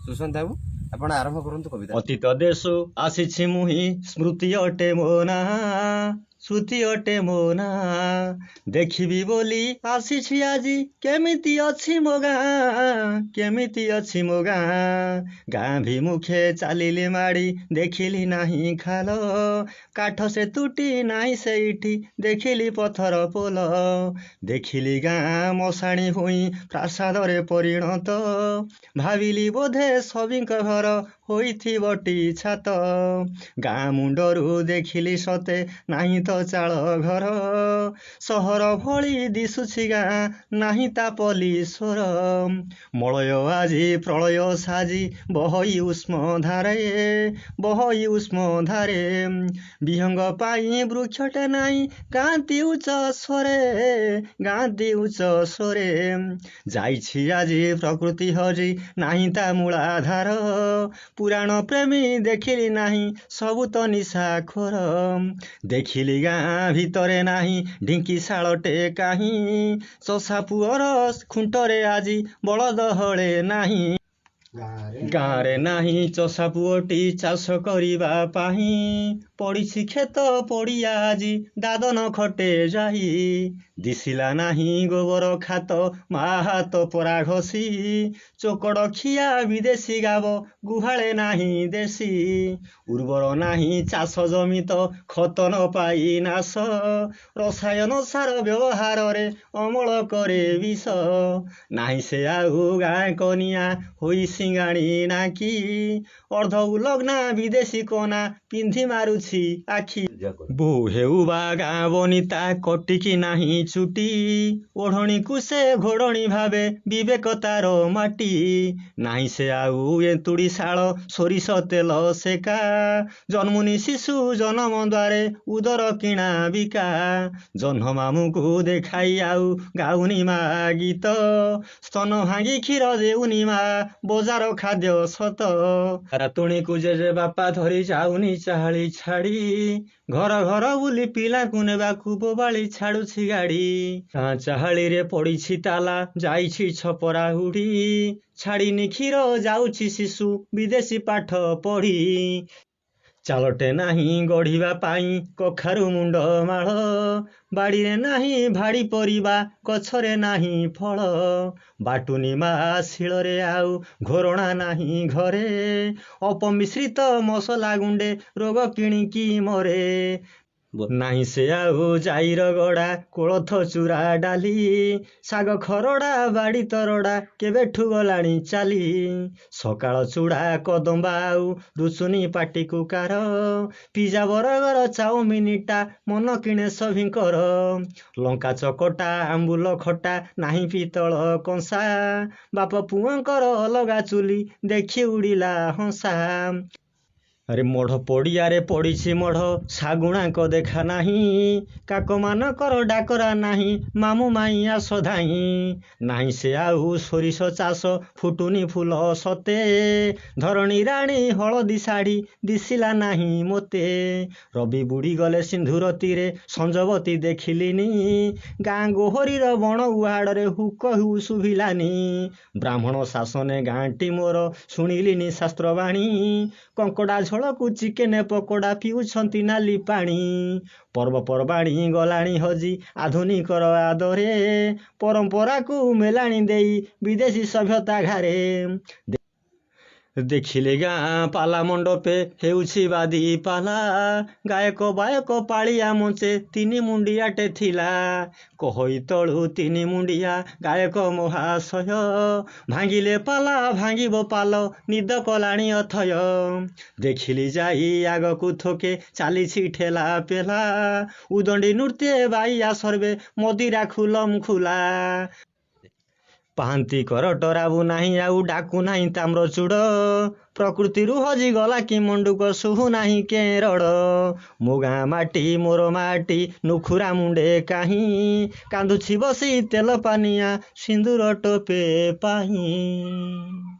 सुशांत बाबू आपण आरंभ करନ୍ତୁ कविता। अतीत देश आसीछि मुहि स्मृति अटे मो ना श्रुति अटे मो ना देखिबी बोली आसीछि आजी केमिति अछि मो गाँ केमिति अछि मो गाँ गाँ भिमुखे चालिली माड़ी देखिली नाही खाल काठ से टूटी नाही सेठी देखिली पथर पोल देखिली गाँ मशाणी हुई प्रासाद रे परिणत भाविली बोधे सबिंक घर होइथिबटी छात गाँ मुंडरू देखिली सते नाही तो चाल घर सहर भली दिसुछि गाँ नाही ता पलीश्वर मलय आजी प्रलय साजी बहई उष्म धारे विहंग पाई वृक्षटे नाही गाँति उच्च स्वरे जाइछि आजी प्रकृति हजी नाही ता मूलाधार पुराण प्रेमी देखिली नाही सबु तो निशाखोर देखिली गाँ भितरे नाही ढिंकी शालटे काहीं चषा पुअर खुंटरे आजी बलद हले नाही गाँरे नाही चषा पुअटी चाष करिबा पाही पड़िछि खेत पड़िया आजी दादन खटे जाई दिसिला नाही गोबर खात मा हाथ परा घसी चोकड़ खिया विदेशी गाव गुहाले नाही देशी उर्वर नाही चाष जमी तो खत न पाई नाश रसायन सार व्यवहार रे अमल करे विष नाही से आउ गाँ कनिया होई सिंगाणी नाकी अर्ध उलग्ना विदेशी कोना पिंधि मारुछि आखि बोहु हेउ बा गाँ बनिता कटिकी नाही चुटी ओढ़णी कुसे घोड़णी भावे विवेकतार माटी नाही से आउ एतुड़ी शाल सोरिष तेल सेका जन्मुनी शिशु जन्म द्वारे उदर किणा बिका जन्म मामू को देखाई आउ गाउनी मा गीत स्तन भांगी क्षीर देउनी मा बजार खाद्य सत रातुणी को जे बापा धरी जाउनी चाली छाड़ी घर घर बुली पिला को नेबाकू बोबाली छाड़ुछि गाड़ी चाहाली रे पड़िछि ताला जाइछि छपरा हुड़ी छाड़िनी क्षीर जाउछि शिशु विदेशी पाठ पढ़ी चालटे नाही गढ़िबा पाई कखारु मुंड माळ बाड़ी रे नाही भाड़ी परिबा गछरे नाही फल बाटुनी मा शिल रे आउ घोरणा नाही घरे अपमिश्रित मसला गुंडे रोग किणिकी मरे नाही से आउ जाइर गड़ा कोलथ चूरा डाली साग खरड़ा बाड़ी तरड़ा केबेठु गलाणी चाली सकाळ चूड़ा कदम्बा आउ रुचुनी पाटी कुकार पिजा बरगर चाउमिनिटा मन किणे सभिंकर लंका चकटा आंबुल खटा नाही पितल कंसा बाप पुअंकर अलगा चुली देखि उड़िला हंसा अरे मढ़ पड़ियारे पड़िछि मढ़ सागुणाक देखा नाही काक मानकर डाकरा नाही मामू माई आस धाई नाही से आउ सोरिष चाष फुटुनी फूल सते धरणी राणी हलदी शाढ़ी दिसिला नाही मोते रवि बुड़ी गले सिंधुर तीरे संजवती देखिलिनी गाँ गोहरीर बण उहाड़े हुक हु शुभिलानी ब्राह्मण शासने गाँटी मोर शुणिलिनी शास्त्रवाणी कंकड़ा झोलकू चिकेन पकोड़ा पिउछंती नाली पानी पर्वपर्वाणी गलाणी हजी आधुनिकर आदरे परंपरा को मेलाणी देई विदेशी सभ्यता घारे देखिले गाँ पाला मंडपे हेउछि बादी पाला गायक बायक पालिया मंचे तीनी मुंडियाटे थिला कहई तळु तीनी मुंडिया गायक महाशय भांगिले पाला भांगिबो पाल निद कलाणी अथय देखिली जाई आगकू थोके चालिछि ठेला पेला उदंडी नृत्य बाइया सर्वे मदिरा खुलम खुला पाहांती कर डराबू नाही आउ डाकू नाही ताम्र चूड़ प्रकृति हजी गला कि मंडुक सुहु नाही केरड़ मो गाँ माटी मोर माटी नुखुरा मुंडे काहीं कांदुछि बसी तेल पानिया सिंदूर टोपे पाहीं।